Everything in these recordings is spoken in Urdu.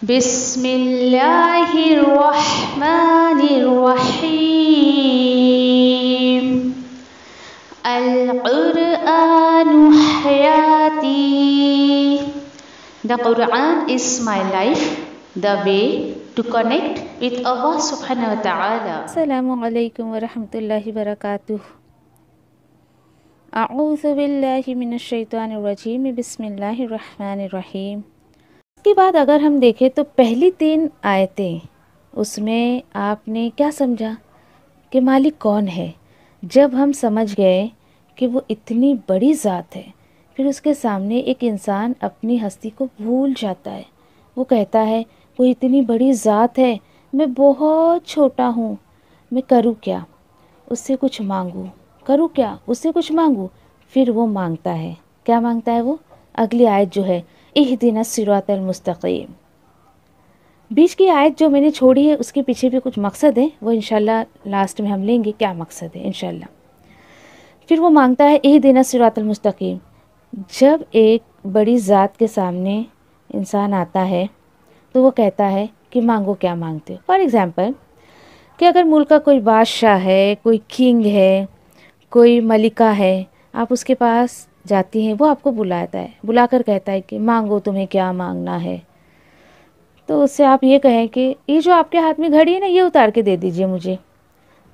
بسم اللہ الرحمن الرحیم القرآن حیاتی. The Quran is my life, the way to connect with Allah subhanahu wa ta'ala. السلام علیکم ورحمۃ اللہ وبرکاتہ. اعوذ باللہ من الشیطان الرجیم. بسم اللہ الرحمن الرحیم. اس کے بعد اگر ہم دیکھیں تو پہلی 3 آیتیں اس میں آپ نے کیا سمجھا کہ مالک کون ہے. جب ہم سمجھ گئے کہ وہ اتنی بڑی ذات ہے، پھر اس کے سامنے ایک انسان اپنی ہستی کو بھول جاتا ہے. وہ کہتا ہے وہ اتنی بڑی ذات ہے، میں بہت چھوٹا ہوں، میں کروں کیا، اس سے کچھ مانگوں، کروں کیا، اس سے کچھ مانگوں. پھر وہ مانگتا ہے. کیا مانگتا ہے وہ؟ اگلی آیت جو ہے اہدنا الصراط المستقیم. بیچ کی آیت جو میں نے چھوڑی ہے اس کے پیچھے بھی کچھ مقصد ہے، وہ انشاءاللہ لاسٹ میں ہم لیں گے کیا مقصد ہے انشاءاللہ. پھر وہ مانگتا ہے اہدنا الصراط المستقیم. جب ایک بڑی ذات کے سامنے انسان آتا ہے تو وہ کہتا ہے کہ مانگو، کیا مانگتے ہو. فار ایگزامپل کہ اگر ملک کا کوئی بادشاہ ہے، کوئی کنگ ہے، کوئی ملکہ ہے، آپ اس کے پاس جاتی ہیں، وہ آپ کو بلاتا ہے، بلا کر کہتا ہے کہ مانگو، تمہیں کیا مانگنا ہے. تو اس سے آپ یہ کہیں کہ یہ جو آپ کے ہاتھ میں گھڑی ہے نا، یہ اتار کے دے دیجئے مجھے.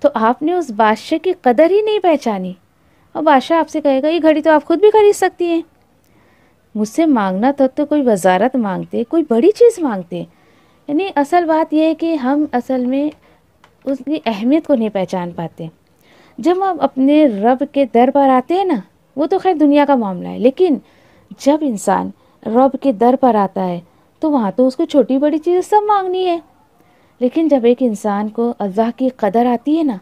تو آپ نے اس بادشاہ کی قدر ہی نہیں پہچانی. اور بادشاہ آپ سے کہے گا یہ گھڑی تو آپ خود بھی خرید سکتی ہیں. مجھ سے مانگنا تھا تو کوئی وزارت مانگتے، کوئی بڑی چیز مانگتے. یعنی اصل بات یہ ہے کہ ہم اصل میں اس کی اہمیت کو نہیں پہچان پاتے. جب ہم اپنے رب کے در پر آتے ہیں نا، وہ تو خیر دنیا کا معاملہ ہے، لیکن جب انسان رب کے در پر آتا ہے تو وہاں تو اس کو چھوٹی بڑی چیزیں سب مانگنی ہے. لیکن جب ایک انسان کو اللہ کی قدر آتی ہے نا،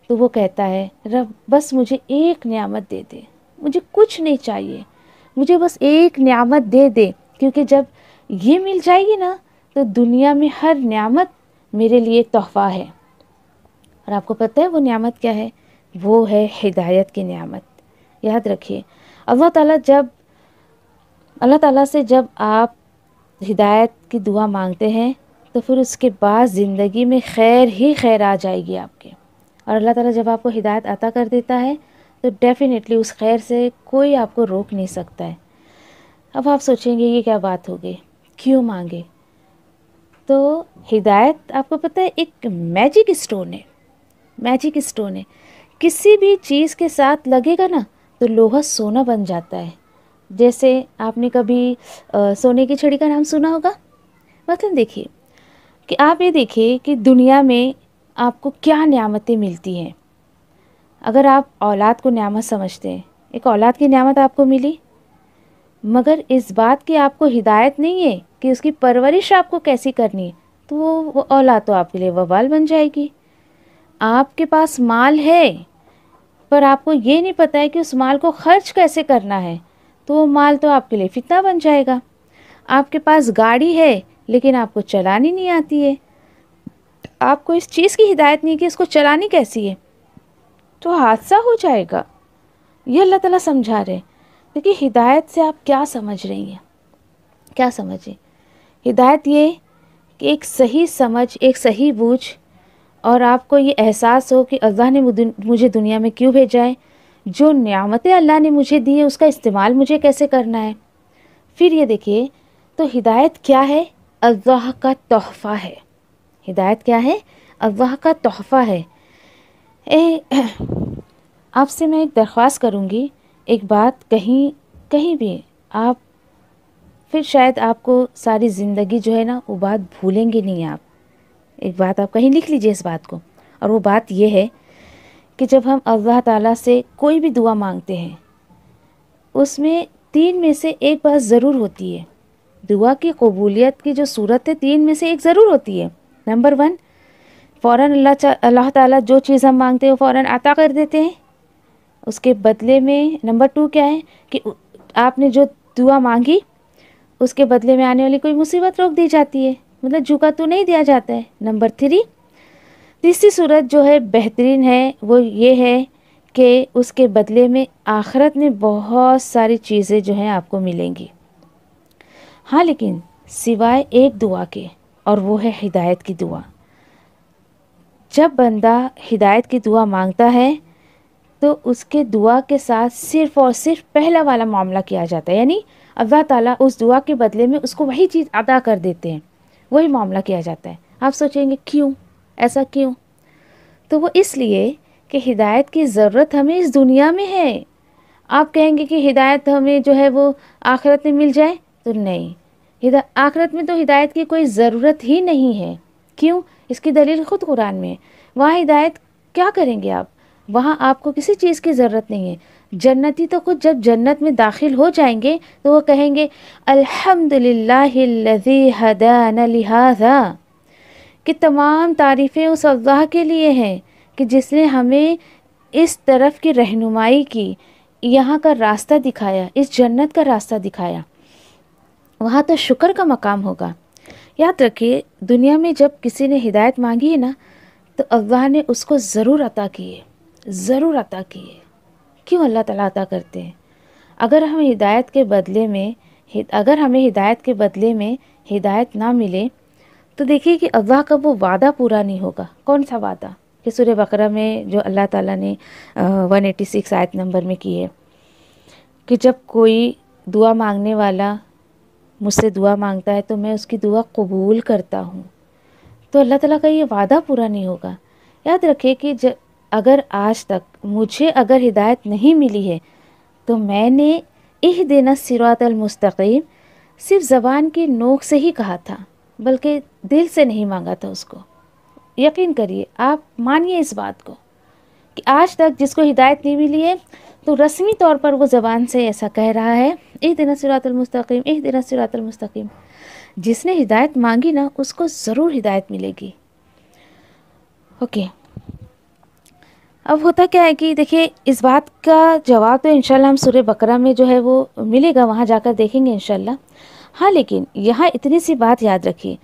تو وہ کہتا ہے رب بس مجھے ایک نعمت دے دے، مجھے کچھ نہیں چاہیے، مجھے بس ایک نعمت دے دے. کیونکہ جب یہ مل جائے گی نا تو دنیا میں ہر نعمت میرے لیے ایک تحفہ ہے. اور آپ کو پتہ ہے وہ نعمت کیا ہے؟ وہ ہے ہدایت کی نعمت. یاد رکھیے، اللہ تعالیٰ سے جب آپ ہدایت کی دعا مانگتے ہیں تو پھر اس کے بعد زندگی میں خیر ہی خیر آ جائے گی آپ کے. اور اللہ تعالیٰ جب آپ کو ہدایت عطا کر دیتا ہے تو ڈیفینیٹلی اس خیر سے کوئی آپ کو روک نہیں سکتا ہے. اب آپ سوچیں گے یہ کیا بات ہو گئی، کیوں مانگے؟ تو ہدایت آپ کو پتہ ہے ایک میجک اسٹون ہے. میجک اسٹون ہے، کسی بھی چیز کے ساتھ لگے گا نا تو لوہا سونا بن جاتا ہے. جیسے آپ نے کبھی سونے کی چھڑی کا نام سنا ہوگا. مثلا دیکھیے کہ آپ یہ دیکھیے کہ دنیا میں آپ کو کیا نعمتیں ملتی ہیں. اگر آپ اولاد کو نعمت سمجھتے ہیں، ایک اولاد کی نعمت آپ کو ملی، مگر اس بات کی آپ کو ہدایت نہیں ہے کہ اس کی پرورش آپ کو کیسی کرنی ہے، تو وہ اولاد تو آپ کے لیے وبال بن جائے گی. آپ کے پاس مال ہے پر آپ کو یہ نہیں پتہ ہے کہ اس مال کو خرچ کیسے کرنا ہے، تو وہ مال تو آپ کے لیے فتنہ بن جائے گا. آپ کے پاس گاڑی ہے لیکن آپ کو چلانی نہیں آتی ہے، آپ کو اس چیز کی ہدایت نہیں کہ اس کو چلانی کیسی ہے، تو حادثہ ہو جائے گا. یہ اللہ تعالیٰ سمجھا رہے. دیکھیے ہدایت سے آپ کیا سمجھ رہی ہیں، کیا سمجھیں؟ ہدایت یہ کہ ایک صحیح سمجھ، ایک صحیح بوجھ، اور آپ کو یہ احساس ہو کہ اللہ نے مجھے دنیا میں کیوں بھیجا ہے، جو نعمتیں اللہ نے مجھے دی ہے اس کا استعمال مجھے کیسے کرنا ہے. پھر یہ دیکھیے تو ہدایت کیا ہے؟ اللہ کا تحفہ ہے. ہدایت کیا ہے؟ اللہ کا تحفہ ہے. آپ سے میں ایک درخواست کروں گی، ایک بات کہیں بھی آپ پھر شاید آپ کو ساری زندگی جو ہے نا وہ بات بھولیں گے نہیں. آپ ایک بات آپ کہیں لکھ لیجئے اس بات کو، اور وہ بات یہ ہے کہ جب ہم اللہ تعالیٰ سے کوئی بھی دعا مانگتے ہیں اس میں 3 میں سے ایک بات ضرور ہوتی ہے. دعا کی قبولیت کی جو صورت ہے 3 میں سے ایک ضرور ہوتی ہے. نمبر 1، فوراً اللہ تعالیٰ جو چیز ہم مانگتے ہیں وہ فوراً عطا کر دیتے ہیں. اس کے بدلے میں نمبر 2 کیا ہے کہ آپ نے جو دعا مانگی اس کے بدلے میں آنے والی کوئی مصیبت روک دی جاتی ہے، مطلب جھکا تو نہیں دیا جاتا ہے. نمبر 3، تیسری صورت جو ہے بہترین ہے، وہ یہ ہے کہ اس کے بدلے میں آخرت میں بہت ساری چیزیں جو ہیں آپ کو ملیں گی. ہاں لیکن سوائے ایک دعا کے، اور وہ ہے ہدایت کی دعا۔ جب بندہ ہدایت کی دعا مانگتا ہے تو اس کے دعا کے ساتھ صرف اور صرف پہلا والا معاملہ کیا جاتا ہے، یعنی اللہ تعالیٰ اس دعا کے بدلے میں اس کو وہی چیز عطا کر دیتے ہیں، وہی معاملہ کیا جاتا ہے۔ آپ سوچیں گے کیوں، ایسا کیوں؟ تو وہ اس لیے کہ ہدایت کی ضرورت ہمیں اس دنیا میں ہے۔ آپ کہیں گے کہ ہدایت ہمیں جو ہے وہ آخرت میں مل جائے، تو نہیں، آخرت میں تو ہدایت کی کوئی ضرورت ہی نہیں ہے۔ کیوں؟ اس کی دلیل خود قرآن میں ہے۔ وہاں ہدایت کیا کریں گے آپ؟ وہاں آپ کو کسی چیز کی ضرورت نہیں ہے۔ جنتی تو خود جب جنت میں داخل ہو جائیں گے تو وہ کہیں گے الحمدللہ الذی ہدانا لہذا، کہ تمام تعریفیں اس اللہ کے لیے ہیں کہ جس نے ہمیں اس طرف کی رہنمائی کی، یہاں کا راستہ دکھایا، اس جنت کا راستہ دکھایا۔ وہاں تو شکر کا مقام ہوگا۔ یاد رکھیے، دنیا میں جب کسی نے ہدایت مانگی ہے نا تو اللہ نے اس کو ضرور عطا کی ہے، ضرور عطا کی ہے۔ کیوں اللہ تعالیٰ عطا کرتے ہیں؟ اگر ہمیں ہدایت کے بدلے میں ہدایت نہ ملے تو دیکھیے کہ اللہ کا وہ وعدہ پورا نہیں ہوگا۔ کون سا وعدہ؟ کہ سورہ بقرہ میں جو اللہ تعالیٰ نے 186 آیت نمبر میں کی ہے کہ جب کوئی دعا مانگنے والا مجھ سے دعا مانگتا ہے تو میں اس کی دعا قبول کرتا ہوں، تو اللہ تعالیٰ کا یہ وعدہ پورا نہیں ہوگا۔ یاد رکھے کہ اگر آج تک مجھے اگر ہدایت نہیں ملی ہے تو میں نے اہدنا الصراط المستقیم صرف زبان کی نوک سے ہی کہا تھا، بلکہ دل سے نہیں مانگا تھا اس کو۔ یقین کریے، آپ مانیے اس بات کو کہ آج تک جس کو ہدایت نہیں ملی ہے تو رسمی طور پر وہ زبان سے ایسا کہہ رہا ہے اہدنا الصراط المستقیم، اہدنا الصراط المستقیم۔ جس نے ہدایت مانگی نا اس کو ضرور ہدایت ملے گی۔ اوکے، اب ہوتا کیا ہے کہ دیکھیں اس بات کا جواب تو انشاءاللہ ہم سورہ بقرہ میں جو ہے وہ ملے گا، وہاں جا کر دیکھیں گے انشاءاللہ۔ ہاں، لیکن یہاں اتنی سی بات یاد رکھیے،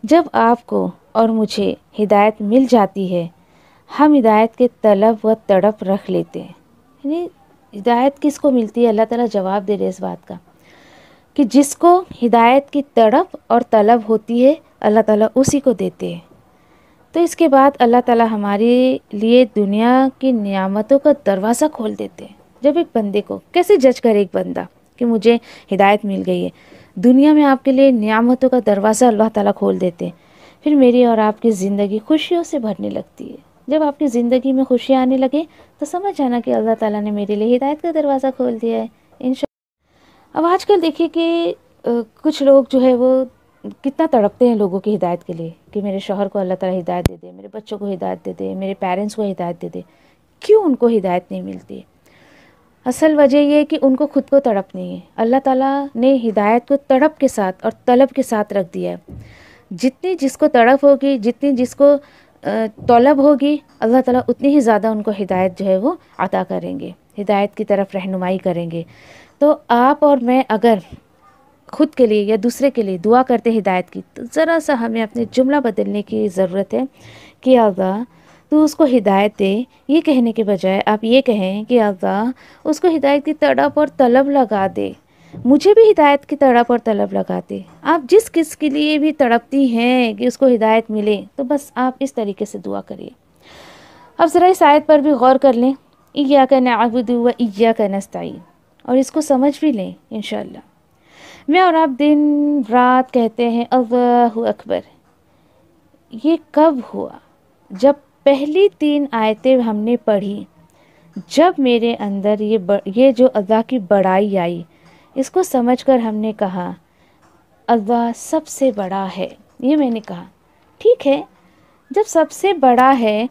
جب آپ کو اور مجھے ہدایت مل جاتی ہے، ہم ہدایت کے طلب و تڑپ رکھ لیتے ہیں۔ یعنی ہدایت کس کو ملتی ہے؟ اللہ تعالیٰ جواب دے رہے اس بات کا کہ جس کو ہدایت کی تڑپ اور طلب ہوتی ہے اللہ تعالیٰ اسی کو دیتے ہیں۔ تو اس کے بعد اللہ تعالیٰ ہمارے لیے دنیا کی نعمتوں کا دروازہ کھول دیتے ہیں۔ جب ایک بندے کو کیسے جج کرے ایک بندہ کہ مجھے ہدایت مل گئی ہے؟ دنیا میں آپ کے لیے نعمتوں کا دروازہ اللہ تعالیٰ کھول دیتے ہیں، پھر میری اور آپ کی زندگی خوشیوں سے بھرنے لگتی ہے۔ جب آپ کی زندگی میں خوشیاں آنے لگے تو سمجھ جانا کہ اللہ تعالیٰ نے میرے لیے ہدایت کا دروازہ کھول دیا ہے انشاءاللہ۔ اب آج کل دیکھیے کہ کچھ لوگ جو ہے وہ کتنا تڑپتے ہیں لوگوں کی ہدایت کے لیے کہ میرے شوہر کو اللہ تعالیٰ ہدایت دے دے، میرے بچوں کو ہدایت دے دے، میرے پیرنٹس کو ہدایت دے دے۔ کیوں ان کو ہدایت نہیں ملتی؟ اصل وجہ یہ ہے کہ ان کو خود کو تڑپ نہیں ہے۔ اللہ تعالیٰ نے ہدایت کو تڑپ کے ساتھ اور طلب کے ساتھ رکھ دیا ہے۔ جتنی جس کو تڑپ ہوگی، جتنی جس کو طلب ہوگی، اللہ تعالیٰ اتنی ہی زیادہ ان کو ہدایت جو ہے وہ عطا کریں گے، ہدایت کی طرف رہنمائی کریں گے۔ تو آپ اور میں اگر خود کے لیے یا دوسرے کے لیے دعا کرتے ہدایت کی تو ذرا سا ہمیں اپنے جملہ بدلنے کی ضرورت ہے کہ اللہ تو اس کو ہدایت دے، یہ کہنے کے بجائے آپ یہ کہیں کہ اللہ اس کو ہدایت کی تڑپ اور طلب لگا دے، مجھے بھی ہدایت کی تڑپ اور طلب لگا دے۔ آپ جس کس کے لیے بھی تڑپتی ہیں کہ اس کو ہدایت ملے تو بس آپ اس طریقے سے دعا کریے۔ اب ذرا اس آیت پر بھی غور کر لیں، ایاک نعبد و ایاک نستعین، اور اس کو سمجھ بھی لیں انشاءاللہ۔ میں اور آپ دن رات کہتے ہیں اللہ اکبر۔ یہ کب ہوا؟ جب پہلی 3 آیتیں ہم نے پڑھی، جب میرے اندر یہ جو اللہ کی بڑائی آئی، اس کو سمجھ کر ہم نے کہا اللہ سب سے بڑا ہے۔ یہ میں نے کہا ٹھیک ہے، جب سب سے بڑا ہے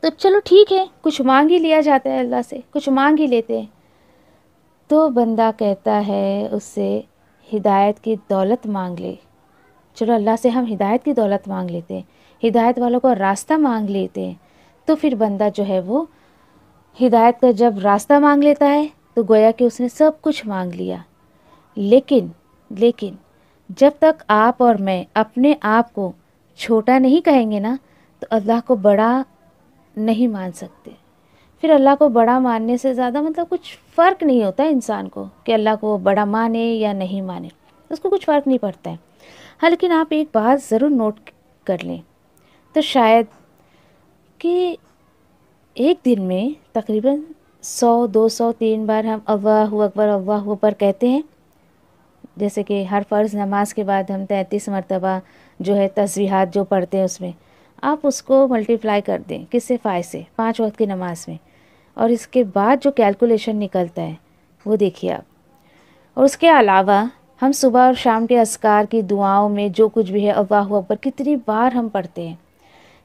تو چلو ٹھیک ہے، کچھ مانگ ہی لیا جاتا ہے اللہ سے، کچھ مانگ ہی لیتے ہیں۔ تو بندہ کہتا ہے اس سے ہدایت کی دولت مانگ لے۔ چلو اللہ سے ہم ہدایت کی دولت مانگ لیتے ہیں، ہدایت والوں کو راستہ مانگ لیتے ہیں، تو پھر بندہ جو ہے وہ ہدایت کا جب راستہ مانگ لیتا ہے تو گویا کہ اس نے سب کچھ مانگ لیا۔ لیکن جب تک آپ اور میں اپنے آپ کو چھوٹا نہیں کہیں گے نا تو اللہ کو بڑا نہیں مان سکتے۔ پھر اللہ کو بڑا ماننے سے زیادہ مطلب کچھ فرق نہیں ہوتا ہے انسان کو کہ اللہ کو بڑا مانے یا نہیں مانے، اس کو کچھ فرق نہیں پڑتا ہے۔ ہاں لیکن آپ ایک بات ضرور نوٹ کر لیں، تو شاید کہ ایک دن میں تقریباً 100 200 3 بار ہم اللہ اکبر کہتے ہیں، جیسے کہ ہر فرض نماز کے بعد ہم 33 مرتبہ جو ہے تسبیحات جو پڑھتے ہیں، اس میں آپ اس کو ملٹیپلائی کر دیں کس سے 5 سے 5 وقت کی نماز میں، اور اس کے بعد جو کیلکولیشن نکلتا ہے وہ دیکھیے آپ. اور اس کے علاوہ ہم صبح اور شام کے اذکار کی دعاؤں میں جو کچھ بھی ہے اللہ اکبر کتنی بار ہم پڑھتے ہیں.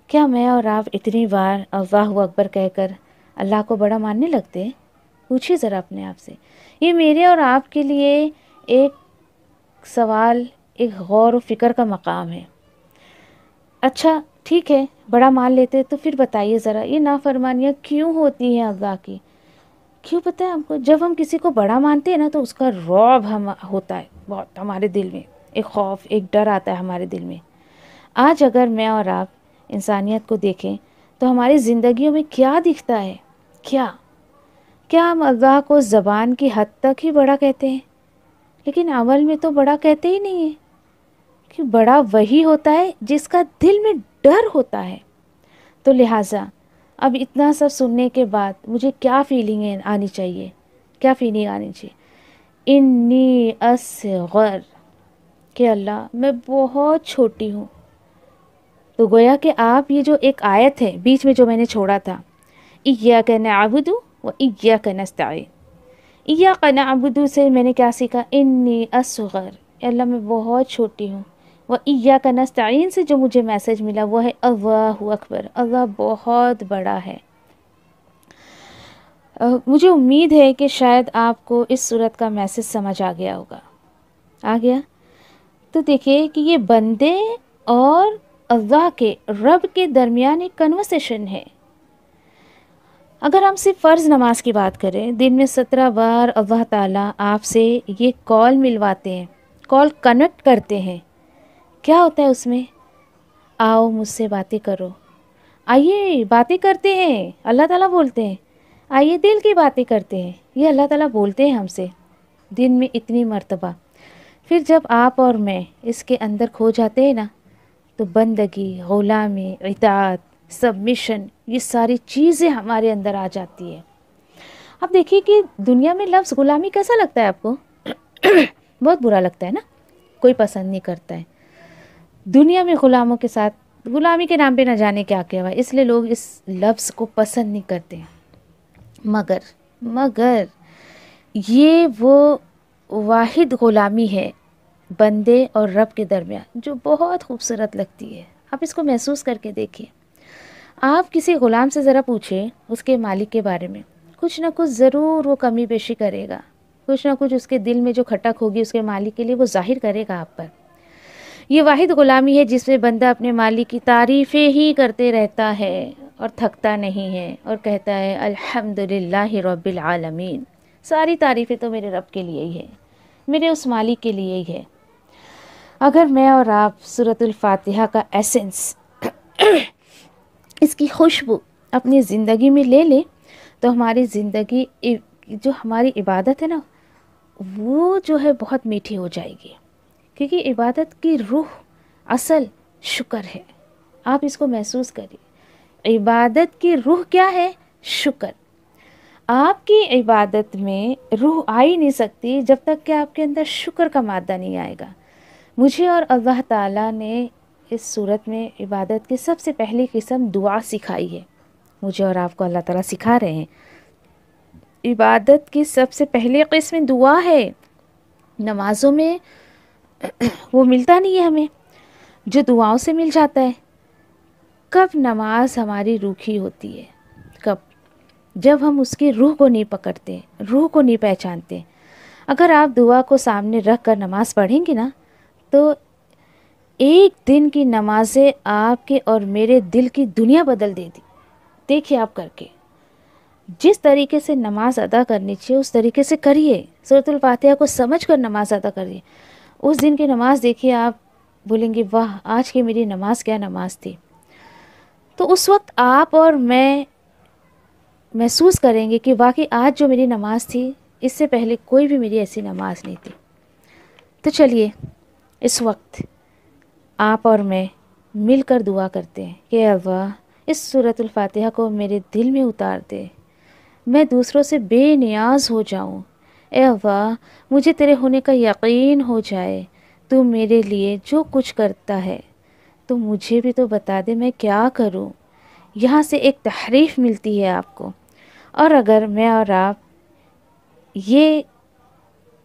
کیا میں اور آپ اتنی بار اللہ اکبر کہہ کر اللہ کو بڑا ماننے لگتے ہیں؟ پوچھیے ذرا اپنے آپ سے. یہ میرے اور آپ کے لیے ایک سوال، ایک غور و فکر کا مقام ہے. اچھا ٹھیک ہے، بڑا مان لیتے تو پھر بتائیے ذرا یہ نافرمانیاں کیوں ہوتی ہیں اللہ کی؟ کیوں پتہ ہے ہم کو؟ جب ہم کسی کو بڑا مانتے ہیں نا تو اس کا رعب ہم ہوتا ہے بہت ہمارے دل میں، ایک خوف، ایک ڈر آتا ہے ہمارے دل میں. آج اگر میں اور آپ انسانیت کو دیکھیں تو ہماری زندگیوں میں کیا دکھتا ہے؟ کیا ہم اللہ کو زبان کی حد تک ہی بڑا کہتے ہیں، لیکن عمل میں تو بڑا کہتے ہی نہیں ہیں؟ کہ بڑا وہی ہوتا ہے جس کا دل میں ڈر ہوتا ہے. تو لہٰذا اب اتنا سب سننے کے بعد مجھے کیا فیلنگ آنی چاہیے؟ کیا فیلنگ آنی چاہیے؟ انی اصغر، کہ اللہ میں بہت چھوٹی ہوں. تو گویا کہ آپ یہ جو ایک آیت ہے بیچ میں جو میں نے چھوڑا تھا، ایاک نعبد و ایاک نستعین، ایاک نعبد سے میں نے کیا سیکھا؟ انی اصغر، اللہ میں بہت چھوٹی ہوں. و ایاک نستعین سے جو مجھے میسج ملا وہ ہے اللہ اکبر، اللہ بہت بڑا ہے. مجھے امید ہے کہ شاید آپ کو اس صورت کا میسج سمجھ آ گیا ہوگا. آ گیا؟ تو دیکھیے کہ یہ بندے اور اللہ کے، رب کے درمیان ایک کنورسیشن ہے. اگر ہم صرف فرض نماز کی بات کریں، دن میں 17 بار اللہ تعالیٰ آپ سے یہ کال ملواتے ہیں، کال کنیکٹ کرتے ہیں. کیا ہوتا ہے اس میں؟ آؤ مجھ سے باتیں کرو، آئیے باتیں کرتے ہیں. اللہ تعالیٰ بولتے ہیں آئیے دل کی باتیں کرتے ہیں. یہ اللہ تعالیٰ بولتے ہیں ہم سے دن میں اتنی مرتبہ. پھر جب آپ اور میں اس کے اندر کھو جاتے ہیں نا تو بندگی، غلامی، اطاعت، سبمیشن، یہ ساری چیزیں ہمارے اندر آ جاتی ہے. اب دیکھیے کہ دنیا میں لفظ غلامی کیسا لگتا ہے آپ کو؟ بہت برا لگتا ہے نا، کوئی پسند نہیں کرتا ہے. دنیا میں غلاموں کے ساتھ غلامی کے نام پہ نہ جانے کیا کیا ہوا، اس لیے لوگ اس لفظ کو پسند نہیں کرتے. مگر یہ وہ واحد غلامی ہے بندے اور رب کے درمیان جو بہت خوبصورت لگتی ہے. آپ اس کو محسوس کر کے دیکھیے. آپ کسی غلام سے ذرا پوچھیں اس کے مالک کے بارے میں، کچھ نہ کچھ ضرور وہ کمی بیشی کرے گا، کچھ نہ کچھ اس کے دل میں جو کھٹک ہوگی اس کے مالک کے لیے وہ ظاہر کرے گا آپ پر. یہ واحد غلامی ہے جس میں بندہ اپنے مالک کی تعریفیں ہی کرتے رہتا ہے اور تھکتا نہیں ہے اور کہتا ہے الحمدللہ رب العالمین، ساری تعریفیں تو میرے رب کے لیے ہی ہے، میرے اس مالک کے لیے ہی ہے. اگر میں اور آپ سورۃ الفاتحہ کا ایسنس، اس کی خوشبو اپنی زندگی میں لے لیں تو ہماری زندگی، جو ہماری عبادت ہے نا وہ جو ہے بہت میٹھی ہو جائے گی. کیونکہ عبادت کی روح اصل شکر ہے. آپ اس کو محسوس کریے، عبادت کی روح کیا ہے؟ شکر. آپ کی عبادت میں روح آ ہی نہیں سکتی جب تک کہ آپ کے اندر شکر کا مادہ نہیں آئے گا. مجھے اور اللہ تعالیٰ نے اس صورت میں عبادت کی سب سے پہلی قسم دعا سکھائی ہے. مجھے اور آپ کو اللہ تعالیٰ سکھا رہے ہیں عبادت کی سب سے پہلی قسم دعا ہے. نمازوں میں وہ ملتا نہیں ہے ہمیں جو دعاؤں سے مل جاتا ہے. کب نماز ہماری روکھی ہوتی ہے؟ کب؟ جب ہم اس کی روح کو نہیں پکڑتے، روح کو نہیں پہچانتے. اگر آپ دعا کو سامنے رکھ کر نماز پڑھیں گے نا تو ایک دن کی نمازیں آپ کے اور میرے دل کی دنیا بدل دے دی. دیکھیے آپ کر کے، جس طریقے سے نماز ادا کرنی چاہیے اس طریقے سے کریے. سورۃ الفاتحہ کو سمجھ کر نماز ادا کریے. اس دن کی نماز دیکھیے، آپ بولیں گے واہ آج کی میری نماز کیا نماز تھی. تو اس وقت آپ اور میں محسوس کریں گے کہ واقعی آج جو میری نماز تھی اس سے پہلے کوئی بھی میری ایسی نماز نہیں تھی. تو چلیے اس وقت آپ اور میں مل کر دعا کرتے ہیں کہ اللہ اس سورۃ الفاتحہ کو میرے دل میں اتار دے، میں دوسروں سے بے نیاز ہو جاؤں۔ اے اللہ مجھے تیرے ہونے کا یقین ہو جائے، تو میرے لیے جو کچھ کرتا ہے تو مجھے بھی تو بتا دے میں کیا کروں۔ یہاں سے ایک تحریف ملتی ہے آپ کو۔ اور اگر میں اور آپ یہ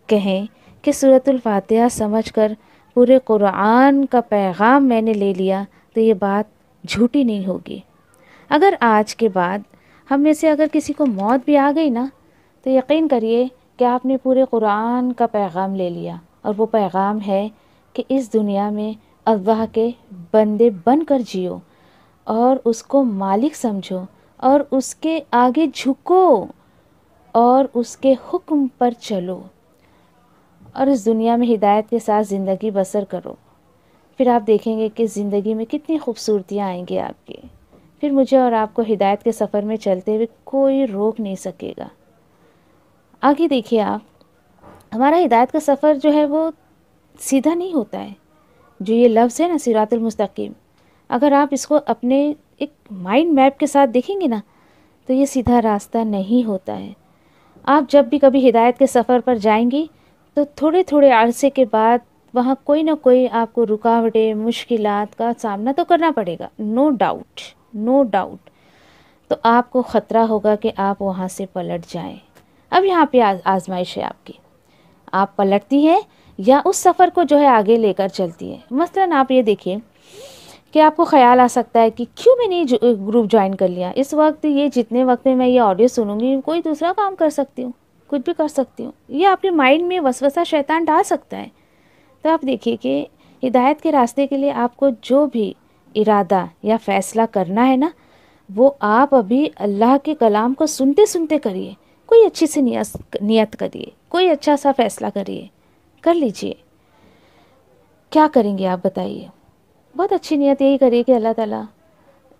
کہیں کہ سورۃ الفاتحہ سمجھ کر پورے قرآن کا پیغام میں نے لے لیا تو یہ بات جھوٹی نہیں ہوگی۔ اگر آج کے بعد ہم میں سے اگر کسی کو موت بھی آ گئی نا تو یقین کریے کہ آپ نے پورے قرآن کا پیغام لے لیا، اور وہ پیغام ہے کہ اس دنیا میں اللہ کے بندے بن کر جیو اور اس کو مالک سمجھو اور اس کے آگے جھکو اور اس کے حکم پر چلو اور اس دنیا میں ہدایت کے ساتھ زندگی بسر کرو۔ پھر آپ دیکھیں گے کہ زندگی میں کتنی خوبصورتیاں آئیں گی آپ کی۔ پھر مجھے اور آپ کو ہدایت کے سفر میں چلتے ہوئے کوئی روک نہیں سکے گا۔ آگے دیکھیے آپ، ہمارا ہدایت کا سفر جو ہے وہ سیدھا نہیں ہوتا ہے۔ جو یہ لفظ ہے نا صراط المستقیم، اگر آپ اس کو اپنے ایک مائنڈ میپ کے ساتھ دیکھیں گے نا تو یہ سیدھا راستہ نہیں ہوتا ہے۔ آپ جب بھی کبھی ہدایت کے سفر پر جائیں گی تو تھوڑے تھوڑے عرصے کے بعد وہاں کوئی نہ کوئی آپ کو رکاوٹیں، مشکلات کا سامنا تو کرنا پڑے گا، نو ڈاؤٹ، نو ڈاؤٹ۔ تو آپ کو خطرہ ہوگا کہ آپ وہاں سے پلٹ جائیں۔ اب یہاں پہ آزمائش ہے آپ کی، آپ پلٹتی ہیں یا اس سفر کو جو ہے آگے لے کر چلتی ہے۔ مثلاً آپ یہ دیکھیے کہ آپ کو خیال آ سکتا ہے کہ کیوں میں نے گروپ جوائن کر لیا، اس وقت یہ جتنے وقت میں یہ آڈیو سنوں گی کوئی دوسرا کام کر سکتی ہوں، کچھ بھی کر سکتی ہوں، یہ آپ کے مائنڈ میں وسوسہ شیطان ڈال سکتا ہے۔ تو آپ دیکھیے کہ ہدایت کے راستے کے لیے آپ کو جو بھی ارادہ یا فیصلہ کرنا ہے نا وہ آپ ابھی اللہ کے کلام کو سنتے سنتے کریے، کوئی اچھی سی نیت کریے، کوئی اچھا سا فیصلہ کریے، کر لیجئے۔ کیا کریں گے آپ بتائیے؟ بہت اچھی نیت یہی کریے کہ اللہ تعالیٰ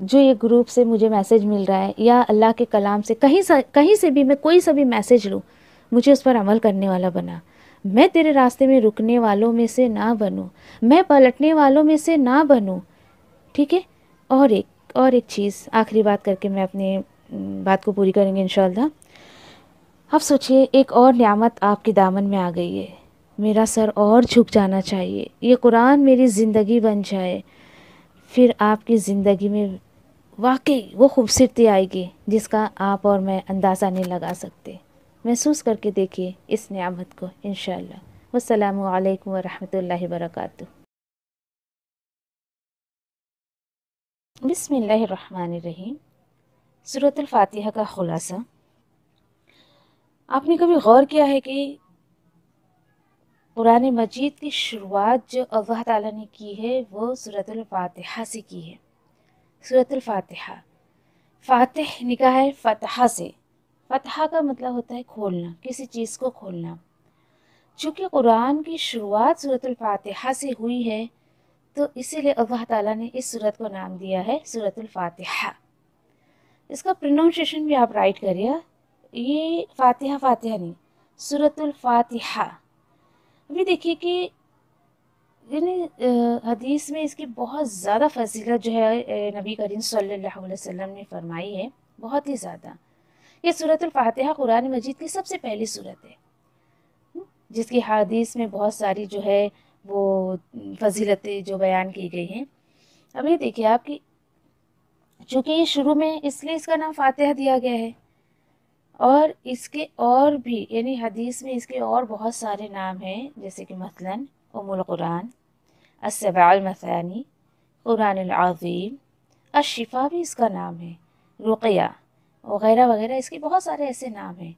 جو یہ گروپ سے مجھے میسیج مل رہا ہے یا اللہ کے کلام سے کہیں سے بھی میں کوئی سا بھی میسیج لوں، مجھے اس پر عمل کرنے والا بنا، میں تیرے راستے میں رکنے والوں میں سے نہ بنوں، میں پلٹنے والوں میں سے نہ بنوں، ٹھیک ہے؟ اور ایک چیز آخری بات کر کے میں اپنی بات کو پوری کریں گے انشاءاللہ۔ اب سوچئے ایک اور نعمت آپ کے دامن میں آ گئی ہے، میرا سر اور جھک جانا چاہیے، یہ قرآن میری زندگی بن جائے، پھر آپ کی زندگی میں واقعی وہ خوبصورتی آئے گی جس کا آپ اور میں اندازہ نہیں لگا سکتے۔ محسوس کر کے دیکھیے اس نعمت کو انشاءاللہ۔ والسلام علیکم ورحمۃ اللہ وبرکاتہ۔ بسم اللہ الرحمن الرحیم۔ سورۃ الفاتحہ کا خلاصہ۔ آپ نے کبھی غور کیا ہے کہ قرآن مجید کی شروعات جو اللہ تعالیٰ نے کی ہے وہ سورۃ الفاتحہ سے کی ہے۔ سورۃ الفاتحہ، فاتح نکلا ہے فتحہ سے، فتحہ کا مطلب ہوتا ہے کھولنا، کسی چیز کو کھولنا۔ چونکہ قرآن کی شروعات سورۃ الفاتحہ سے ہوئی ہے تو اسی لیے اللہ تعالیٰ نے اس سورت کو نام دیا ہے سورۃ الفاتحہ۔ اس کا پروننسیشن بھی آپ رائٹ کریے، یہ فاتحہ فاتحہ نہیں، سورۃ الفاتحہ۔ ابھی دیکھیے کہ یعنی حدیث میں اس کی بہت زیادہ فضیلت جو ہے نبی کریم صلی اللہ علیہ وسلم نے فرمائی ہے، بہت ہی زیادہ۔ یہ سورۃ الفاتحہ قرآن مجید کی سب سے پہلی سورت ہے جس کی حدیث میں بہت ساری جو ہے وہ فضیلتیں جو بیان کی گئی ہیں۔ اب یہ دیکھیے آپ کی، چونکہ یہ شروع میں اس لیے اس کا نام فاتحہ دیا گیا ہے، اور اس کے اور بھی یعنی حدیث میں اس کے اور بہت سارے نام ہیں، جیسے کہ مثلاً ام القرآن، السبع المثانی، قرآن العظیم، الشفا بھی اس کا نام ہے، رقیہ وغیرہ وغیرہ، اس کے بہت سارے ایسے نام ہیں۔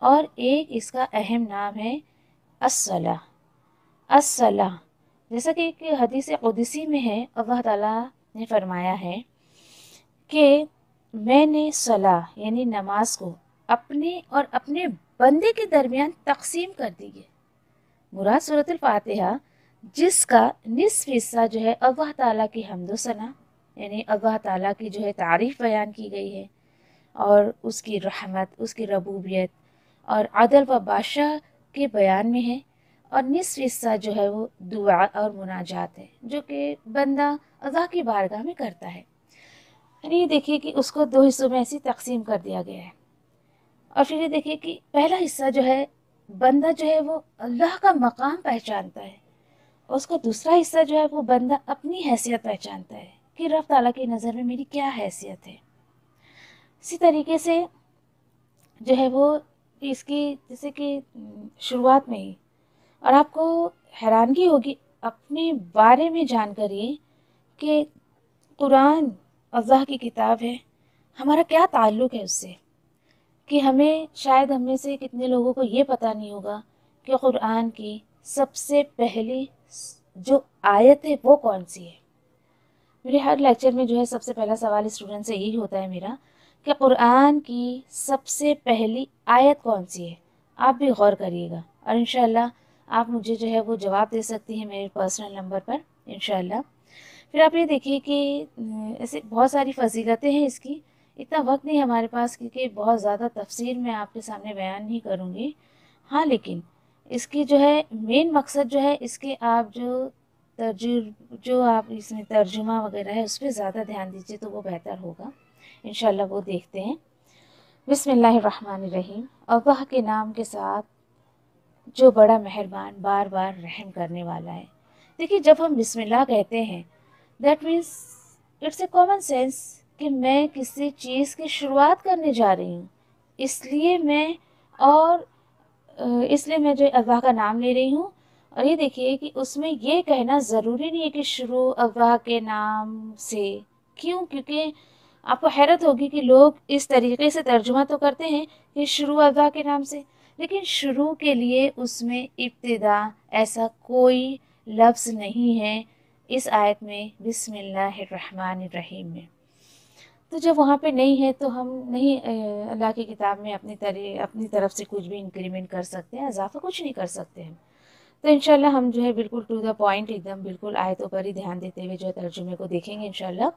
اور ایک اس کا اہم نام ہے الصلاۃ، الصلاۃ، جیسا کہ ایک حدیث قدسی میں ہے، اللہ تعالیٰ نے فرمایا ہے کہ میں نے صلاۃ یعنی نماز کو اپنے اور اپنے بندے کے درمیان تقسیم کر دی ہے۔ مراد سورۃ الفاتحہ جس کا نصف حصہ جو ہے اللہ تعالیٰ کی حمد و ثنا یعنی اللہ تعالیٰ کی جو ہے تعریف بیان کی گئی ہے، اور اس کی رحمت، اس کی ربوبیت اور عدل و بادشاہ کے بیان میں ہے، اور نصف حصہ جو ہے وہ دعا اور مناجات ہے جو کہ بندہ اللہ کی بارگاہ میں کرتا ہے۔ یعنی یہ دیکھیے کہ اس کو 2 حصوں میں ایسی تقسیم کر دیا گیا ہے۔ اور پھر یہ دیکھیے کہ پہلا حصہ جو ہے بندہ جو ہے وہ اللہ کا مقام پہچانتا ہے، اور اس کا دوسرا حصہ جو ہے وہ بندہ اپنی حیثیت پہچانتا ہے کہ رب تعالیٰ کی نظر میں میری کیا حیثیت ہے۔ اسی طریقے سے جو ہے وہ اس کی جیسے کہ شروعات میں ہی، اور آپ کو حیرانگی ہوگی اپنے بارے میں جان کر یہ کہ قرآن اللہ کی کتاب ہے، ہمارا کیا تعلق ہے اس سے، کہ ہمیں شاید ہم میں سے کتنے لوگوں کو یہ پتہ نہیں ہوگا کہ قرآن کی سب سے پہلی جو آیت ہے وہ کون سی ہے۔ میرے ہر لیکچر میں جو ہے سب سے پہلا سوال اسٹوڈنٹ سے یہی ہوتا ہے میرا کہ قرآن کی سب سے پہلی آیت کون سی ہے۔ آپ بھی غور کریے گا اور انشاءاللہ آپ مجھے جو ہے وہ جواب دے سکتی ہیں میرے پرسنل نمبر پر انشاءاللہ۔ پھر آپ یہ دیکھیے کہ ایسے بہت ساری فضیلتیں ہیں اس کی، اتنا وقت نہیں ہمارے پاس کیونکہ بہت زیادہ تفصیل میں آپ کے سامنے بیان نہیں کروں گی۔ ہاں لیکن اس کی جو ہے مین مقصد جو ہے اس کے آپ جو آپ اس میں ترجمہ وغیرہ ہے اس پہ زیادہ دھیان دیجیے تو وہ بہتر ہوگا انشاءاللہ۔ وہ دیکھتے ہیں۔ بسم اللہ الرحمن الرحیم، اللہ کے نام کے ساتھ جو بڑا مہربان بار بار رحم کرنے والا ہے۔ دیکھیے جب ہم بسم اللہ کہتے ہیں that means it's a common sense کہ میں کسی چیز کی شروعات کرنے جا رہی ہوں، اس لیے میں جو اللہ کا نام لے رہی ہوں۔ اور یہ دیکھیے کہ اس میں یہ کہنا ضروری نہیں ہے کہ شروع اللہ کے نام سے، کیوں؟ کیونکہ آپ کو حیرت ہوگی کہ لوگ اس طریقے سے ترجمہ تو کرتے ہیں کہ شروع اللہ کے نام سے، لیکن شروع کے لیے اس میں ابتدا ایسا کوئی لفظ نہیں ہے اس آیت میں بسم اللہ الرحمن الرحیم میں۔ تو جب وہاں پہ نہیں ہے تو ہم نہیں اللہ کی کتاب میں اپنی طرف سے کچھ بھی انکریمنٹ کر سکتے ہیں، اضافہ کچھ نہیں کر سکتے ہیں۔ تو انشاءاللہ ہم جو ہے بالکل ٹو دا پوائنٹ ایک دم بالکل آیتوں پر ہی دھیان دیتے ہوئے جو ہے ترجمے کو دیکھیں گے انشاءاللہ،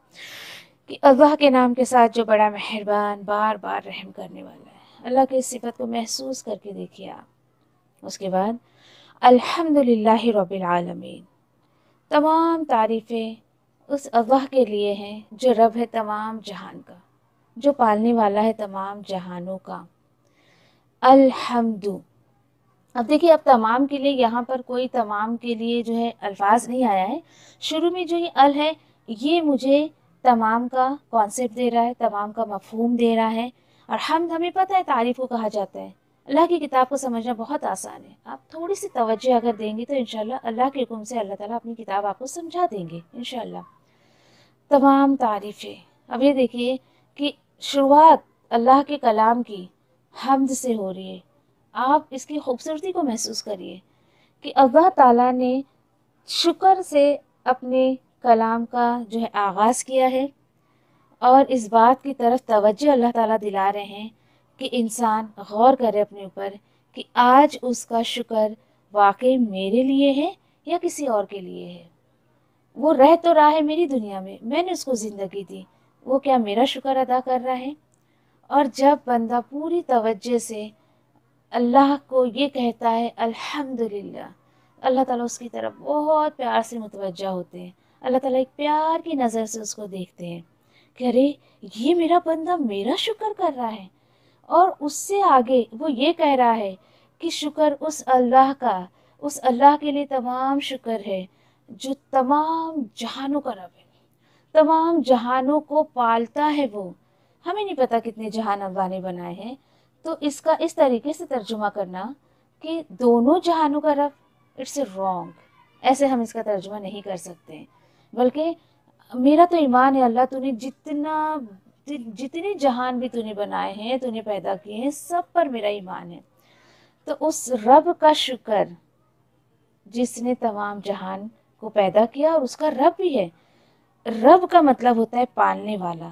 کہ اللہ کے نام کے ساتھ جو بڑا مہربان بار بار رحم کرنے والا ہے۔ اللہ کی اس صفت کو محسوس کر کے دیکھیے آپ۔ اس کے بعد الحمدللہ رب العالمین، تمام تعریفیں اس اللہ کے لیے ہیں جو رب ہے تمام جہان کا، جو پالنے والا ہے تمام جہانوں کا۔ الحمد، اب دیکھیے اب تمام کے لیے یہاں پر کوئی تمام کے لیے جو ہے الفاظ نہیں آیا ہے، شروع میں جو یہ ال ہے یہ مجھے تمام کا کانسیپٹ دے رہا ہے، تمام کا مفہوم دے رہا ہے۔ اور حمد ہمیں پتہ ہے تعریف کو کہا جاتا ہے۔ اللہ کی کتاب کو سمجھنا بہت آسان ہے، آپ تھوڑی سی توجہ اگر دیں گے تو انشاءاللہ اللہ کے حکم سے اللہ تعالیٰ اپنی کتاب آپ کو سمجھا دیں گے انشاءاللہ۔ تمام تعریفیں، اب یہ دیکھیے کہ شروعات اللہ کے کلام کی حمد سے ہو رہی ہے۔ آپ اس کی خوبصورتی کو محسوس کریے کہ اللہ تعالیٰ نے شکر سے اپنے کلام کا جو ہے آغاز کیا ہے، اور اس بات کی طرف توجہ اللہ تعالیٰ دلا رہے ہیں کہ انسان غور کرے اپنے اوپر کہ آج اس کا شکر واقعی میرے لیے ہے یا کسی اور کے لیے ہے۔ وہ رہ تو رہا ہے میری دنیا میں نے اس کو زندگی دی، وہ کیا میرا شکر ادا کر رہا ہے؟ اور جب بندہ پوری توجہ سے اللہ کو یہ کہتا ہے الحمدللہ، اللہ تعالیٰ اس کی طرف بہت پیار سے متوجہ ہوتے ہیں۔ اللہ تعالیٰ ایک پیار کی نظر سے اس کو دیکھتے ہیں کہ ارے یہ میرا بندہ میرا شکر کر رہا ہے، اور اس سے آگے وہ یہ کہہ رہا ہے کہ شکر اس اللہ کا، اس اللہ کے لیے تمام شکر ہے جو تمام جہانوں کا رب ہے، تمام جہانوں کو پالتا ہے۔ وہ ہمیں نہیں پتا کتنے جہان اللہ نے بنائے ہیں، تو اس کا اس طریقے سے ترجمہ کرنا کہ دونوں جہانوں کا رب، اٹس اے رانگ، ایسے ہم اس کا ترجمہ نہیں کر سکتے، بلکہ میرا تو ایمان ہے اللہ تو نے جتنے جہان بھی تو نے بنائے ہیں، تو نے پیدا کیے ہیں، سب پر میرا ایمان ہے۔ تو اس رب کا شکر جس نے تمام جہان کو پیدا کیا اور اس کا رب بھی ہے۔ رب کا مطلب ہوتا ہے پالنے والا،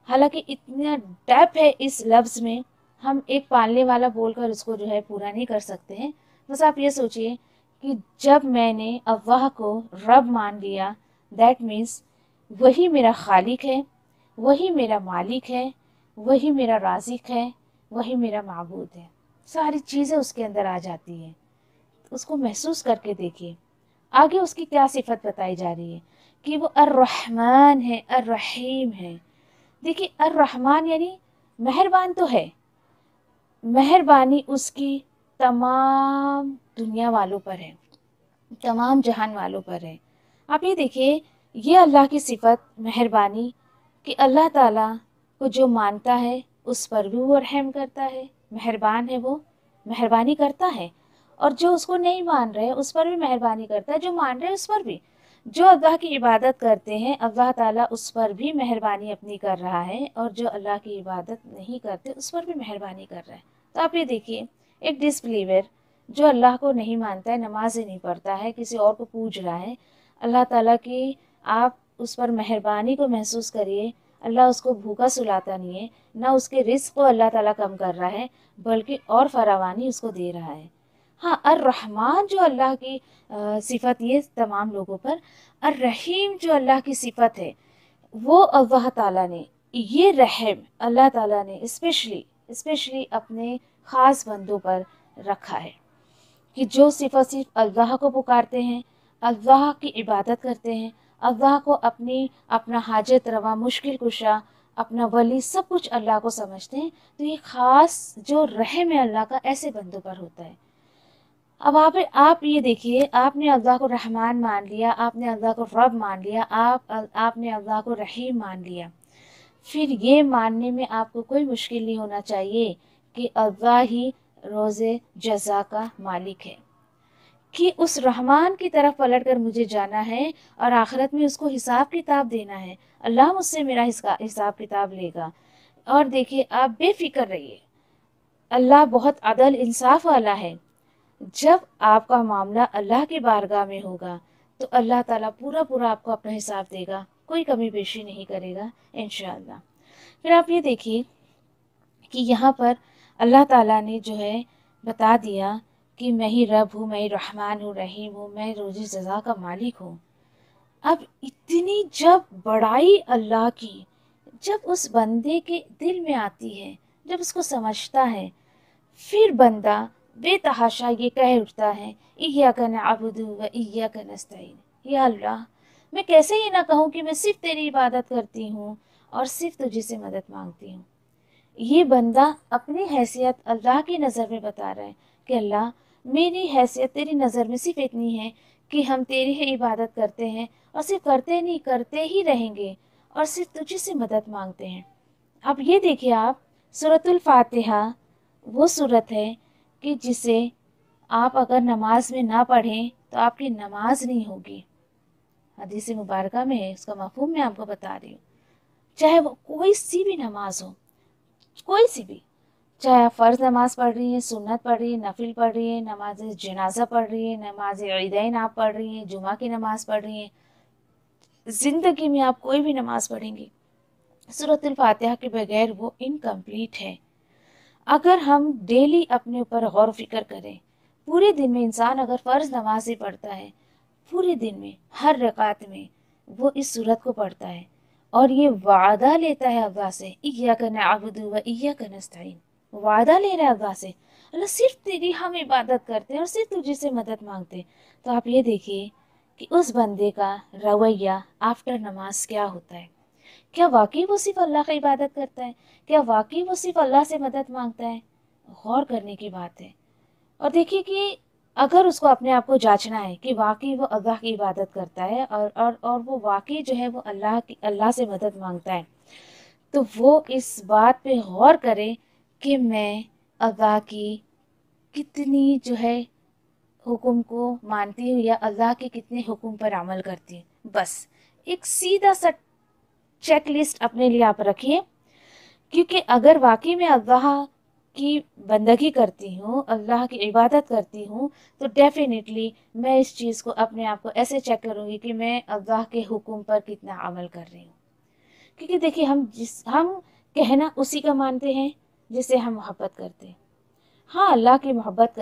حالانکہ اتنا ڈیپ ہے اس لفظ میں، ہم ایک پالنے والا بول کر اس کو جو ہے پورا نہیں کر سکتے ہیں۔ بس آپ یہ سوچئے کہ جب میں نے اللہ کو رب مان لیا، دیٹ مینس وہی میرا خالق ہے، وہی میرا مالک ہے، وہی میرا رازق ہے، وہی میرا معبود ہے، ساری چیزیں اس کے اندر آ جاتی ہیں۔ اس کو محسوس کر کے دیکھیے آگے اس کی کیا صفت بتائی جا رہی ہے کہ وہ الرحمن ہے، الرحیم ہے۔ دیکھیے الرحمن یعنی مہربان تو ہے، مہربانی اس کی تمام دنیا والوں پر ہے، تمام جہان والوں پر ہے۔ آپ یہ دیکھیے یہ اللہ کی صفت مہربانی کہ اللہ تعالیٰ کو جو مانتا ہے اس پر بھی وہ رحم کرتا ہے، مہربان ہے، وہ مہربانی کرتا ہے، اور جو اس کو نہیں مان رہے اس پر بھی مہربانی کرتا ہے، جو مان رہے اس پر بھی۔ جو اللہ کی عبادت کرتے ہیں اللہ تعالیٰ اس پر بھی مہربانی اپنی کر رہا ہے، اور جو اللہ کی عبادت نہیں کرتے اس پر بھی مہربانی کر رہا ہے۔ تو آپ یہ دیکھیے ایک ڈس بلیور جو اللہ کو نہیں مانتا ہے، نماز ہی نہیں پڑھتا ہے، کسی اور کو پوج رہا ہے، اللہ تعالیٰ کی آپ اس پر مہربانی کو محسوس کریے۔ اللہ اس کو بھوکا سلاتا نہیں ہے، نہ اس کے رزق کو اللہ تعالیٰ کم کر رہا ہے، بلکہ اور فراوانی اس کو دے رہا ہے۔ ہاں الرحمن جو اللہ کی صفت یہ تمام لوگوں پر، الرحیم جو اللہ کی صفت ہے وہ اللہ تعالیٰ نے یہ رحم اللہ تعالیٰ نے اسپیشلی اپنے خاص بندوں پر رکھا ہے کہ جو صرف اللہ کو پکارتے ہیں، اللہ کی عبادت کرتے ہیں، اللہ کو اپنا حاجت روا، مشکل کشا، اپنا ولی، سب کچھ اللہ کو سمجھتے ہیں۔ تو یہ خاص جو رحم ہے اللہ کا ایسے بندوں پر ہوتا ہے۔ اب آپ یہ دیکھیے آپ نے اللہ کو رحمان مان لیا، آپ نے اللہ کو رب مان لیا، آپ نے اللہ کو رحیم مان لیا، پھر یہ ماننے میں آپ کو کوئی مشکل نہیں ہونا چاہیے کہ اللہ ہی روز جزا کا مالک ہے، کہ اس رحمان کی طرف پلٹ کر مجھے جانا ہے اور آخرت میں اس کو حساب کتاب دینا ہے، اللہ مجھ سے میرا حساب کتاب لے گا۔ اور دیکھیے آپ بے فکر رہیے، اللہ بہت عدل انصاف والا ہے۔ جب آپ کا معاملہ اللہ کی بارگاہ میں ہوگا تو اللہ تعالیٰ پورا آپ کو اپنا حساب دے گا، کوئی کمی بیشی نہیں کرے گا انشاءاللہ۔ پھر آپ یہ دیکھیے کہ یہاں پر اللہ تعالیٰ نے جو ہے بتا دیا کہ میں ہی رب ہوں، میں ہی رحمان ہوں، رحیم ہوں، میں روزی جزا کا مالک ہوں۔ اب اتنی جب بڑائی اللہ کی جب اس بندے کے دل میں آتی ہے، جب اس کو سمجھتا ہے، پھر بندہ بے تحاشا یہ کہہ اٹھتا ہے ایاک نعبد و ایاک نستعین، یا اللہ میں کیسے یہ نہ کہوں کہ میں صرف تیری عبادت کرتی ہوں اور صرف تجھے سے مدد مانگتی ہوں۔ یہ بندہ اپنی حیثیت اللہ کی نظر میں بتا رہا ہے کہ اللہ میری حیثیت تیری نظر میں صرف اتنی ہے کہ ہم تیری ہی عبادت کرتے ہیں، اور صرف کرتے نہیں، کرتے ہی رہیں گے، اور صرف تجھے سے مدد مانگتے ہیں۔ اب یہ دیکھیے آپ سورۃ الفاتحہ وہ سورت ہے کہ جسے آپ اگر نماز میں نہ پڑھیں تو آپ کی نماز نہیں ہوگی، حدیث مبارکہ میں ہے، اس کا مفہوم میں آپ کو بتا رہی ہوں۔ چاہے وہ کوئی سی بھی نماز ہو، کوئی سی بھی، چاہے آپ فرض نماز پڑھ رہی ہیں، سنت پڑھ رہی ہیں، نفل پڑھ رہی ہیں، نماز جنازہ پڑھ رہی ہیں، نماز عیدین آپ پڑھ رہی ہیں، جمعہ کی نماز پڑھ رہی ہیں، زندگی میں آپ کوئی بھی نماز پڑھیں گی، سورۃ الفاتحہ کے بغیر وہ انکمپلیٹ ہے۔ اگر ہم ڈیلی اپنے اوپر غور و فکر کریں، پورے دن میں انسان اگر فرض نماز ہی پڑھتا ہے، پورے دن میں ہر رکعت میں وہ اس سورت کو پڑھتا ہے، اور یہ وعدہ لیتا ہے اللہ سے ایاک نعبد و ایاک نستعین، وعدہ لے رہا ہے اللہ سے، اللہ صرف تیری ہم عبادت کرتے ہیں اور صرف تجھے سے مدد مانگتے ہیں۔ تو آپ یہ دیکھیے کہ اس بندے کا رویہ آفٹر نماز کیا ہوتا ہے، کیا واقعی وہ صرف اللہ کی عبادت کرتا ہے، کیا واقعی وہ صرف اللہ سے مدد مانگتا ہے؟ غور کرنے کی بات ہے۔ اور دیکھیے کہ اگر اس کو اپنے آپ کو جانچنا ہے کہ واقعی وہ اللہ کی عبادت کرتا ہے اور وہ واقعی جو ہے وہ اللہ سے مدد مانگتا ہے، تو وہ اس بات پہ غور کرے کہ میں اللہ کی کتنی جو ہے حکم کو مانتی ہوں یا اللہ کے کتنے حکم پر عمل کرتی ہوں۔ بس ایک سیدھا سا چیک لسٹ اپنے لیے آپ رکھیے، کیونکہ اگر واقعی میں اللہ کی بندگی کرتی ہوں، اللہ کی عبادت کرتی ہوں، تو ڈیفینیٹلی میں اس چیز کو اپنے آپ کو ایسے چیک کروں گی کہ میں اللہ کے حکم پر کتنا عمل کر رہی ہوں۔ کیونکہ دیکھیے ہم کہنا اسی کا مانتے ہیں جس سے ہم محبت کرتے ہیں۔ ہاں اللہ کی محبت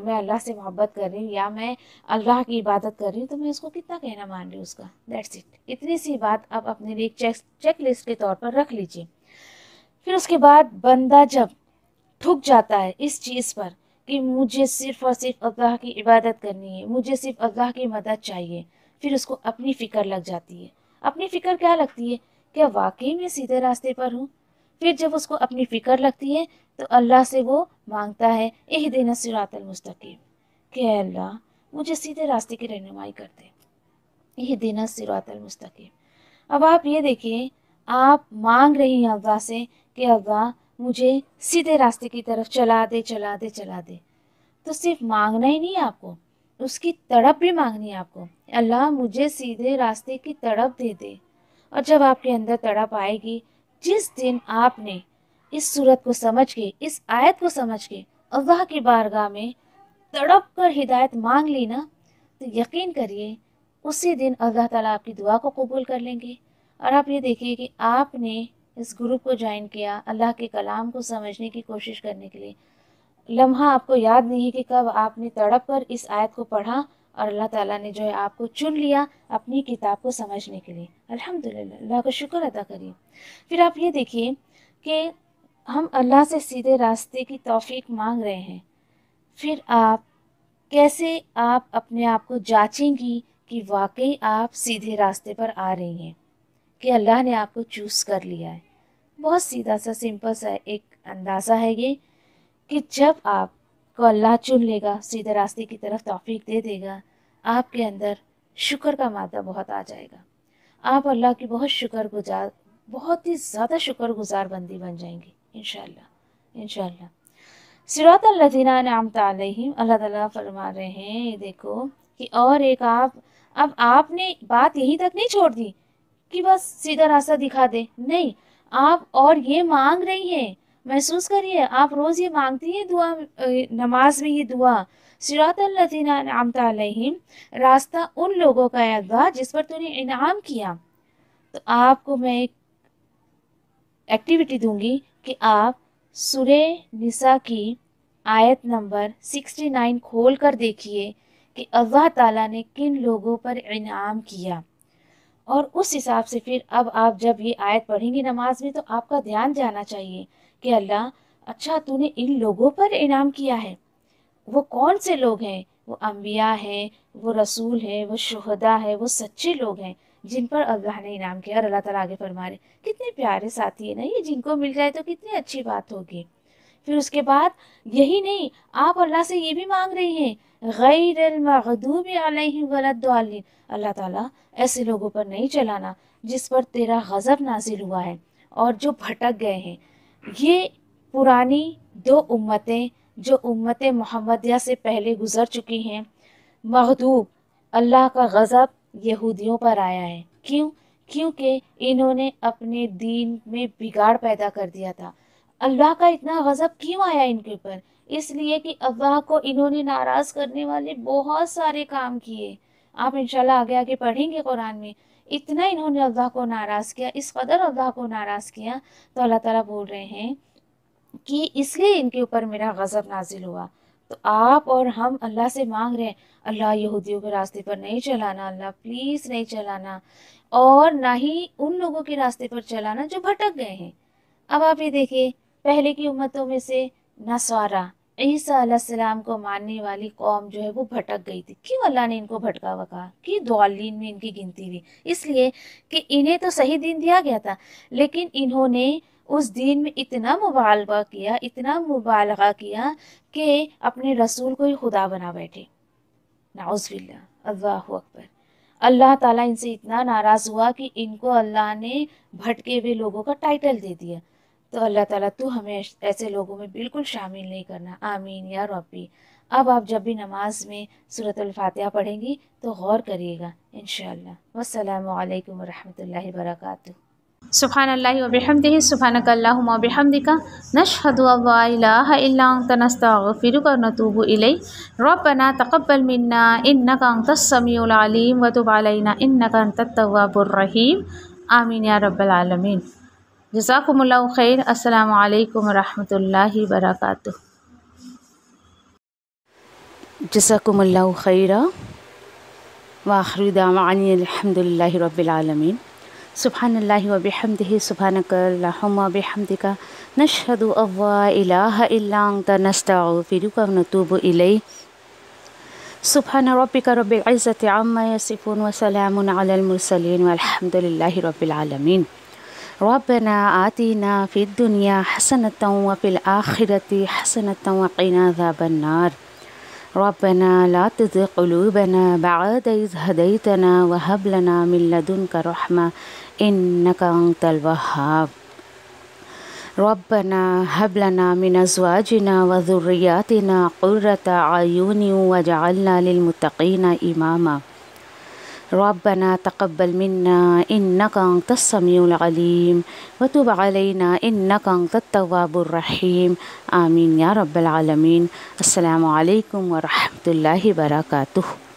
میں اللہ سے محبت کر رہی ہوں یا میں اللہ کی عبادت کر رہی ہوں، تو میں اس کو کتنا کہنا مان رہی ہوں اس کا، دیٹس اٹ۔ اتنی سی بات آپ اپنے لیے چیک لسٹ کے طور پر رکھ لیجئے۔ پھر اس کے بعد بندہ جب ٹھک جاتا ہے اس چیز پر کہ مجھے صرف اور صرف اللہ کی عبادت کرنی ہے، مجھے صرف اللہ کی مدد چاہیے، پھر اس کو اپنی فکر لگ جاتی ہے۔ اپنی فکر کیا لگتی ہے؟ کیا واقعی میں سیدھے راستے پر ہوں؟ پھر جب اس کو اپنی فکر لگتی ہے تو اللہ سے وہ مانگتا ہے اہدنا الصراط المستقیم، کہ اے اللہ مجھے سیدھے راستے کی رہنمائی کر دے، اہدنا الصراط المستقیم۔ اب آپ یہ دیکھیے، آپ مانگ رہی ہیں اللہ سے کہ اللہ مجھے سیدھے راستے کی طرف چلا دے چلا دے چلا دے۔ تو صرف مانگنا ہی نہیں آپ کو، اس کی تڑپ بھی مانگنی ہے آپ کو، اللہ مجھے سیدھے راستے کی تڑپ دے دے۔ اور جب آپ کے اندر تڑپ آئے گی، جس دن آپ نے اس صورت کو سمجھ کے، اس آیت کو سمجھ کے اللہ کی بارگاہ میں تڑپ کر ہدایت مانگ لی نا، تو یقین کریے اسی دن اللہ تعالیٰ آپ کی دعا کو قبول کر لیں گے۔ اور آپ یہ دیکھیے کہ آپ نے اس گروپ کو جوائن کیا اللہ کے کلام کو سمجھنے کی کوشش کرنے کے لیے، لمحہ آپ کو یاد نہیں ہے کہ کب آپ نے تڑپ کر اس آیت کو پڑھا اور اللہ تعالیٰ نے جو ہے آپ کو چن لیا اپنی کتاب کو سمجھنے کے لیے۔ الحمدللہ، اللہ کا شکر ادا کریے۔ پھر آپ یہ دیکھیے کہ ہم اللہ سے سیدھے راستے کی توفیق مانگ رہے ہیں، پھر آپ کیسے آپ اپنے آپ کو جانچیں گی کہ واقعی آپ سیدھے راستے پر آ رہی ہیں، کہ اللہ نے آپ کو چوز کر لیا ہے۔ بہت سیدھا سا سمپل سا ایک اندازہ ہے یہ، کہ جب آپ کو اللہ چن لے گا، سیدھے راستے کی طرف توفیق دے دے گا، آپ کے اندر شکر کا مادہ بہت آ جائے گا، آپ اللہ کی بہت ہی زیادہ شکر گزار بندی بن جائیں گی انشاءاللہ انشاءاللہ۔ صراط الذین انعمت علیہم، اللہ تعالیٰ فرما رہے ہیں دیکھو کہ اور ایک اب آپ نے بات یہیں تک نہیں چھوڑ دی کہ بس سیدھا راستہ دکھا دے، نہیں، آپ اور یہ مانگ رہی ہیں، محسوس کریے آپ روز یہ مانگتی ہیں دعا، نماز میں یہ دعا، صراط الذین انعمت علیہم، راستہ ان لوگوں کا ہے اللہ جس پر تو نے انعام کیا۔ تو آپ کو میں ایک ایکٹیویٹی دوں گی کہ آپ سورہ نساء کی آیت نمبر 69 کھول کر دیکھیے کہ اللہ تعالیٰ نے کن لوگوں پر انعام کیا، اور اس حساب سے پھر اب آپ جب یہ آیت پڑھیں گی نماز میں تو آپ کا دھیان جانا چاہیے کہ اللہ اچھا تو نے ان لوگوں پر انعام کیا ہے، وہ کون سے لوگ ہیں؟ وہ انبیاء ہیں، وہ رسول ہیں، وہ شہداء ہیں، وہ سچے لوگ ہیں جن پر اللہ نے انعام کیا۔ اور اللہ تعالیٰ آگے فرما رہے کتنے پیارے ساتھی ہیں نا یہ، جن کو مل جائے تو کتنی اچھی بات ہوگی۔ پھر اس کے بعد یہی نہیں، آپ اللہ سے یہ بھی مانگ رہی ہیں غیر المغضوب علیہم ولا الضالین، اللہ تعالیٰ ایسے لوگوں پر نہیں چلانا جس پر تیرا غضب نازل ہوا ہے اور جو بھٹک گئے ہیں۔ یہ پرانی دو امتیں جو امت محمدیہ سے پہلے گزر چکی ہیں، مغضوب اللہ کا غضب یہودیوں پر آیا ہے، کیونکہ انہوں نے اپنے دین میں بگاڑ پیدا کر دیا تھا۔ اللہ کا اتنا غضب کیوں آیا ان کے اوپر؟ اس لیے کہ اللہ کو انہوں نے ناراض کرنے والے بہت سارے کام کیے۔ آپ انشاءاللہ آگے آگے پڑھیں گے قرآن میں، اتنا انہوں نے اللہ کو ناراض کیا، اس قدر اللہ کو ناراض کیا، تو اللہ تعالیٰ بول رہے ہیں کہ اس لیے ان کے اوپر میرا غضب نازل ہوا۔ تو آپ اور ہم اللہ سے مانگ رہے ہیں اللہ یہودیوں کے راستے پر نہیں چلانا، اللہ پلیز نہیں چلانا، اور نہ ہی ان لوگوں کے راستے پر چلانا جو بھٹک گئے ہیں۔ اب آپ یہ دیکھیں پہلے کی امتوں میں سے نصارہ عیسیٰ علیہ السلام کو ماننے والی قوم جو ہے وہ بھٹک گئی تھی۔ کیوں اللہ نے ان کو بھٹکا ہوا کہا کہ ضالین میں ان کی گنتی ہوئی؟ اس لیے کہ انہیں تو صحیح دین دیا گیا تھا، لیکن انہوں نے اس دین میں اتنا مبالغہ کیا کہ اپنے رسول کو ہی خدا بنا بیٹھے، نعوذ باللہ، اللہ اکبر۔ اللہ تعالیٰ ان سے اتنا ناراض ہوا کہ ان کو اللہ نے بھٹکے ہوئے لوگوں کا ٹائٹل دے دیا۔ تو اللہ تعالیٰ تو ہمیں ایسے لوگوں میں بالکل شامل نہیں کرنا، آمین یا ربی۔ اب آپ جب بھی نماز میں سورۃ الفاتحہ پڑھیں گی تو غور کریے گا انشاءاللہ۔ والسلام علیکم ورحمۃ اللہ وبرکاتہ۔ سبحان اللہ و بحمدہ، سبحانک اللہم و بحمدک، نشہد ان لا الہ الا انت، نستغفرک و نتوب الیک۔ ربنا تقبل منا انک انت السمیع العلیم وتب علینا انک انت التواب الرحیم، آمین یا رب العالمین۔ جزاکم اللہ خیر۔ السلام علیکم ورحمۃ اللہ وبرکاتہ۔ جزاکم اللہ خیرا، وآخر دعوانا الحمد للہ رب العالمین۔ سبحان اللہ و بحمدہ سبحانک اللہم و بحمدک نشہد ان لا الہ الا انت نستغفرک و نتوب الیک سبحان ربک رب العزة عما یصفون وسلام علی المرسلین والحمد للہ رب العالمین ربنا آتنا فی الدنیا حسنة وفی الآخرة حسنة وقنا عذاب النار ربنا لا تزغ قلوبنا بعد إذ هديتنا وهب لنا من لدنك رحمة إنك أنت الوهاب ربنا هب لنا من أزواجنا وذرياتنا قرة أعين واجعلنا للمتقين إماما ربنا تقبل منا إنك أنت السميع العليم وتب علينا إنك أنت التواب الرحيم آمين يا رب العالمين. السلام علیکم ورحمۃ اللہ وبرکاتہ.